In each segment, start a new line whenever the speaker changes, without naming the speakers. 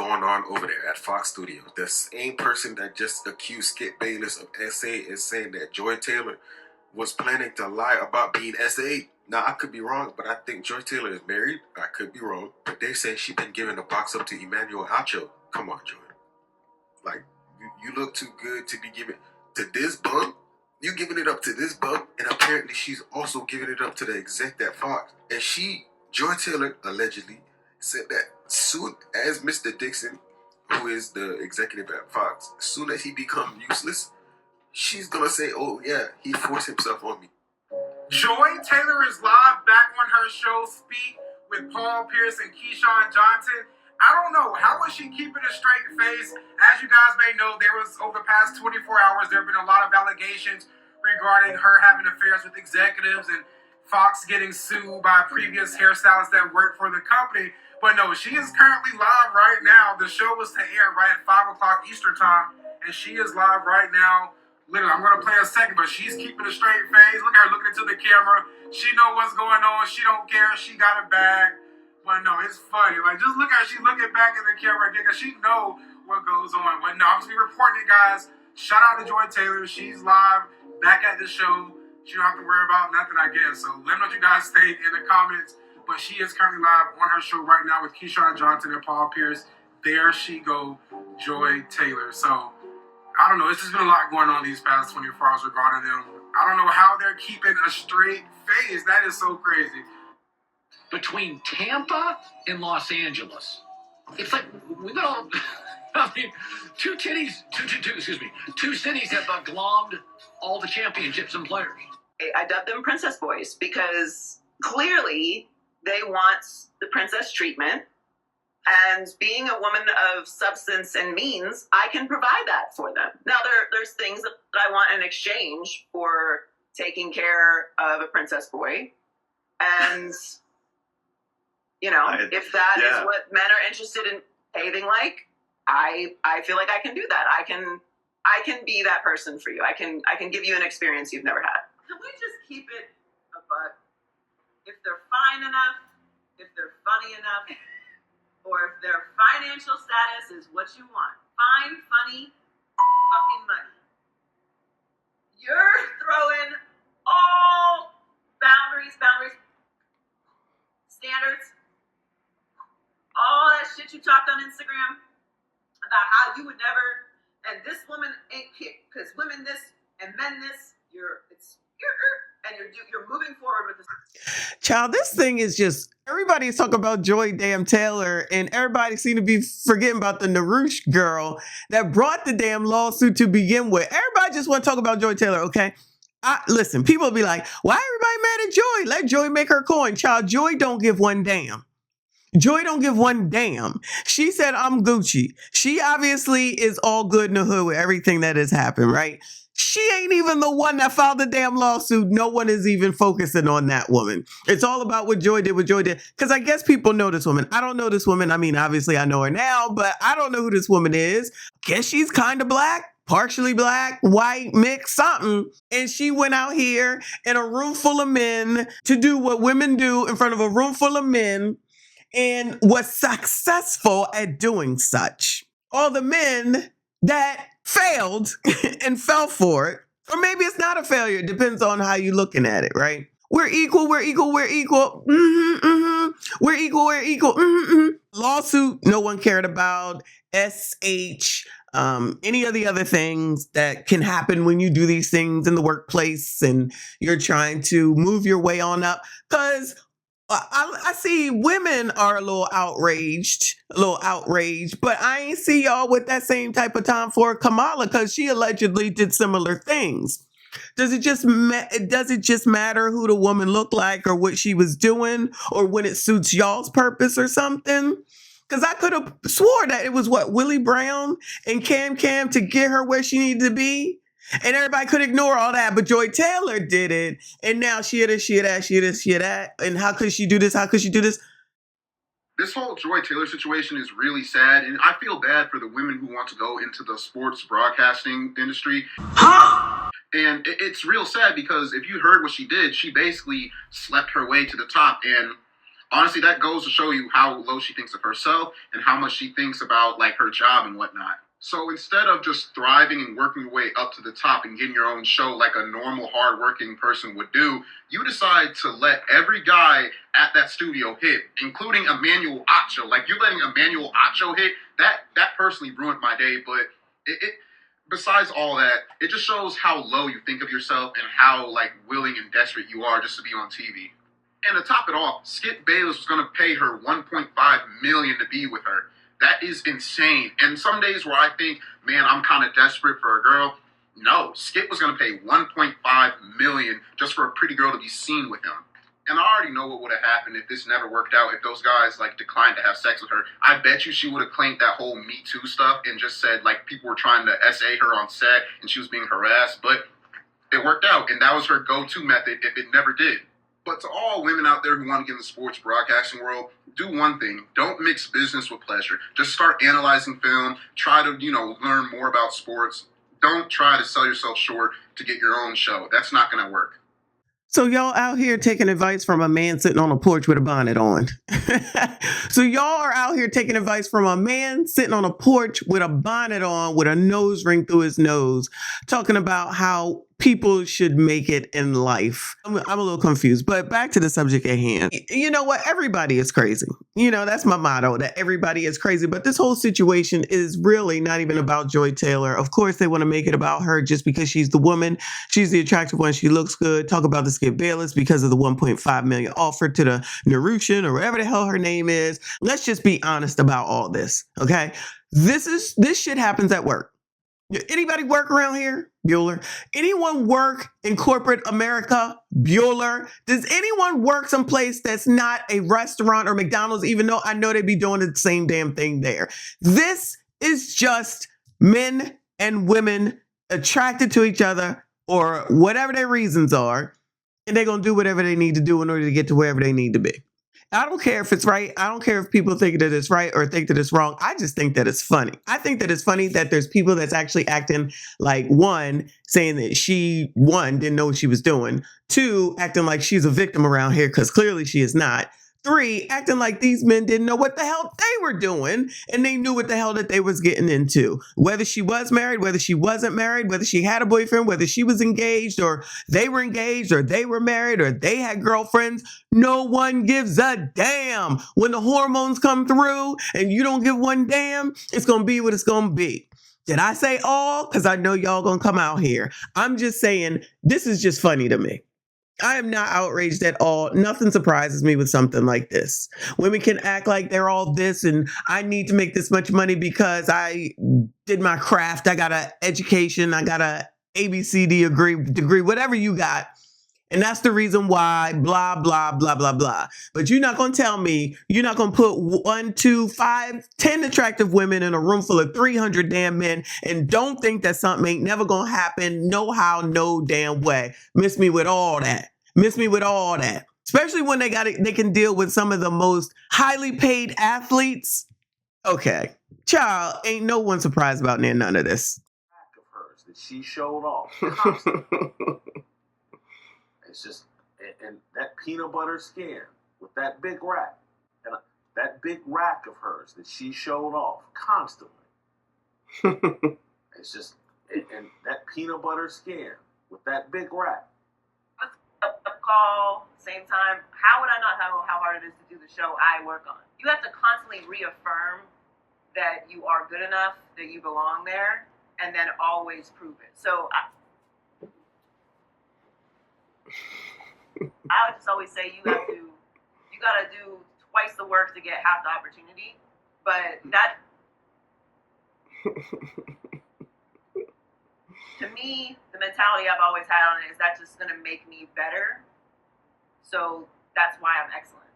going on over there at Fox Studios. The same person that just accused Skip Bayless of SA is saying that Joy Taylor was planning to lie about being SA. Now, I could be wrong, but I think Joy Taylor is married. I could be wrong. But they say she's been giving the box up to Emmanuel Acho. Come on, Joy. Like, you look too good to be giving to this bum. You giving it up to this bum. And apparently she's also giving it up to the exec at Fox. And Joy Taylor, allegedly, said that soon as Mr. Dixon, who is the executive at Fox, as soon as he become useless, she's gonna say, oh yeah, he forced himself on me.
Joy Taylor is live back on her show Speak with Paul Pierce and Keyshawn Johnson. I don't know, how was she keeping a straight face? As you guys may know, there was, over the past 24 hours, there have been a lot of allegations regarding her having affairs with executives and Fox getting sued by previous hairstylists that work for the company. But no, she is currently live right now. The show was to air right at 5 o'clock Eastern time, and she is live right now. Literally, I'm going to play a second, but she's keeping a straight face. Look at her looking into the camera. She know what's going on. She don't care. She got a bag. But no, it's funny. Like, just look at her. She's looking back at the camera again because she know what goes on. But no, I'm just reporting it, guys. Shout out to Joy Taylor. She's live, back at the show. She don't have to worry about nothing, I guess. So let me know what you guys think in the comments. But she is currently live on her show right now with Keyshawn Johnson and Paul Pierce. There she go, Joy Taylor. So I don't know. It's just been a lot going on these past 24 hours regarding them. I don't know how they're keeping a straight face. That is so crazy.
Between Tampa and Los Angeles, it's like we've got all. I mean, two cities have glommed all the championships and players.
I dubbed them princess boys because clearly they want the princess treatment. And being a woman of substance and means, I can provide that for them. Now, there's things that I want in exchange for taking care of a princess boy. And, you know, if that is what men are interested in behaving like, I feel like I can do that. I can be that person for you. I can give you an experience you've never had. Can we just keep it a buck? If they're fine enough, if they're funny enough, or if their financial status is what you want. Fine, funny, fucking money. You're throwing all boundaries, standards, all that shit you talked on Instagram about how you would never, and this woman ain't kick, because women this and men this, and you're moving forward with this.
Child, this thing is just, everybody's talking about Joy damn Taylor, and everybody seem to be forgetting about the Narush girl that brought the damn lawsuit to begin with. Everybody just want to talk about Joy Taylor, okay? Listen, people be like, why everybody mad at Joy? Let Joy make her coin. Child, Joy don't give one damn. Joy don't give one damn. She said, I'm Gucci. She obviously is all good in the hood with everything that has happened, right? She ain't even the one that filed the damn lawsuit. No one is even focusing on that woman. It's all about what Joy did, Because I guess people know this woman. I don't know this woman. I mean, obviously I know her now, but I don't know who this woman is. Guess she's kind of black, partially black, white, mixed, something. And she went out here in a room full of men to do what women do in front of a room full of men and was successful at doing such. All the men that failed and fell for it, or maybe it's not a failure. It depends on how you're looking at it, right? We're equal. We're equal. We're equal. We're equal. We're equal. Lawsuit, no one cared about. SH, any of the other things that can happen when you do these things in the workplace and you're trying to move your way on up. Because I see women are a little outraged, but I ain't see y'all with that same type of time for Kamala because she allegedly did similar things. Does it just matter who the woman looked like or what she was doing or when it suits y'all's purpose or something? Because I could have swore that it was Willie Brown and Cam to get her where she needed to be. And everybody could ignore all that, but Joy Taylor did it. And now she that. And how could she do this? How could she do this?
This whole Joy Taylor situation is really sad. And I feel bad for the women who want to go into the sports broadcasting industry. And it's real sad because if you heard what she did, she basically slept her way to the top. And Honestly, that goes to show you how low she thinks of herself and how much she thinks about like her job and whatnot. So instead of just thriving and working your way up to the top and getting your own show like a normal, hardworking person would do, you decide to let every guy at that studio hit, including Emmanuel Acho. Like, you're letting Emmanuel Acho hit. That personally ruined my day, but it besides all that, it just shows how low you think of yourself and how like willing and desperate you are just to be on TV. And to top it off, Skip Bayless was going to pay her $1.5 million to be with her. That is insane. And some days where I think, man, I'm kind of desperate for a girl. No, Skip was going to pay $1.5 million just for a pretty girl to be seen with him. And I already know what would have happened if this never worked out, if those guys like declined to have sex with her. I bet you she would have claimed that whole Me Too stuff and just said like people were trying to SA her on set and she was being harassed. But it worked out, and that was her go-to method if it never did. But to all women out there who want to get in the sports broadcasting world, do one thing. Don't mix business with pleasure. Just start analyzing film. Try to, learn more about sports. Don't try to sell yourself short to get your own show. That's not going to work.
So y'all out here taking advice from a man sitting on a porch with a bonnet on. So y'all are out here taking advice from a man sitting on a porch with a bonnet on, with a nose ring through his nose, talking about how people should make it in life. I'm a little confused, but back to the subject at hand. You know what? Everybody is crazy. That's my motto, that everybody is crazy. But this whole situation is really not even about Joy Taylor. Of course, they want to make it about her just because she's the woman. She's the attractive one. She looks good. Talk about the Skip Bayless because of the $1.5 million offered to the Narushan or whatever the hell her name is. Let's just be honest about all this. Okay. This shit happens at work. Anybody work around here? Bueller. Anyone work in corporate America? Bueller. Does anyone work someplace that's not a restaurant or McDonald's, even though I know they be doing the same damn thing there? This is just men and women attracted to each other or whatever their reasons are, and they're going to do whatever they need to do in order to get to wherever they need to be. I don't care if it's right. I don't care if people think that it's right or think that it's wrong. I just think that it's funny. I think that it's funny that there's people that's actually acting like, one, saying that she, one, didn't know what she was doing. Two, acting like she's a victim around here because clearly she is not. Three, acting like these men didn't know what the hell they were doing and they knew what the hell that they was getting into. Whether she was married, whether she wasn't married, whether she had a boyfriend, whether she was engaged or they were married or they had girlfriends, no one gives a damn. When the hormones come through and you don't give one damn, it's going to be what it's going to be. Did I say all? Because I know y'all going to come out here. I'm just saying this is just funny to me. I am not outraged at all. Nothing surprises me with something like this. Women can act like they're all this and I need to make this much money because I did my craft. I got an education. I got a ABCD degree, whatever you got. And that's the reason why, blah, blah, blah, blah, blah. But you're not going to tell me you're not going to put 1, 2, 5, 10 attractive women in a room full of 300 damn men and don't think that something ain't never going to happen. No how, no damn way. Miss me with all that. Miss me with all that. Especially when they can deal with some of the most highly paid athletes. Okay. Child, ain't no one surprised about none of this.
Of hers that she showed off constantly. It's just, and that peanut butter skin with that big rack, and that big rack of hers that she showed off constantly. It's just, and that peanut butter skin with that big rack.
A call, same time. How would I not know how hard it is to do the show I work on? You have to constantly reaffirm that you are good enough, that you belong there, and then always prove it. So I would just always say you gotta do twice the work to get half the opportunity. But that, to me, the mentality I've always had on it is that's just gonna make me better. So that's why I'm excellent.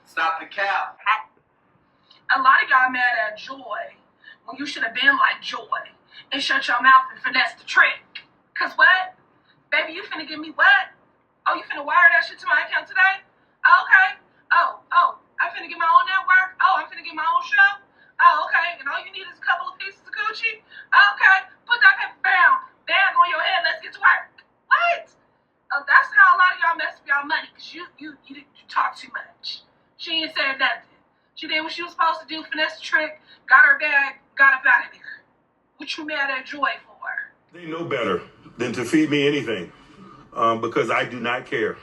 Stop the cow.
A lot of y'all mad at Joy when you should have been like Joy and shut your mouth and finesse the trick. Cause what? Baby, you finna give me what? Oh, you finna wire that shit to my account today? Oh, okay. Oh, I'm finna get my own network. Oh, I'm finna get my own show. Oh, okay. And all you need is a couple of pieces of Gucci. Okay. Put that paper bag on your head. Let's get to work. What? Oh, that's how a lot of y'all mess up y'all money because you talk too much. She ain't said nothing. She did what she was supposed to do, finesse the trick, got her bag, got up out of there. What you mad at Joy for?
They know better than to feed me anything because I do not care.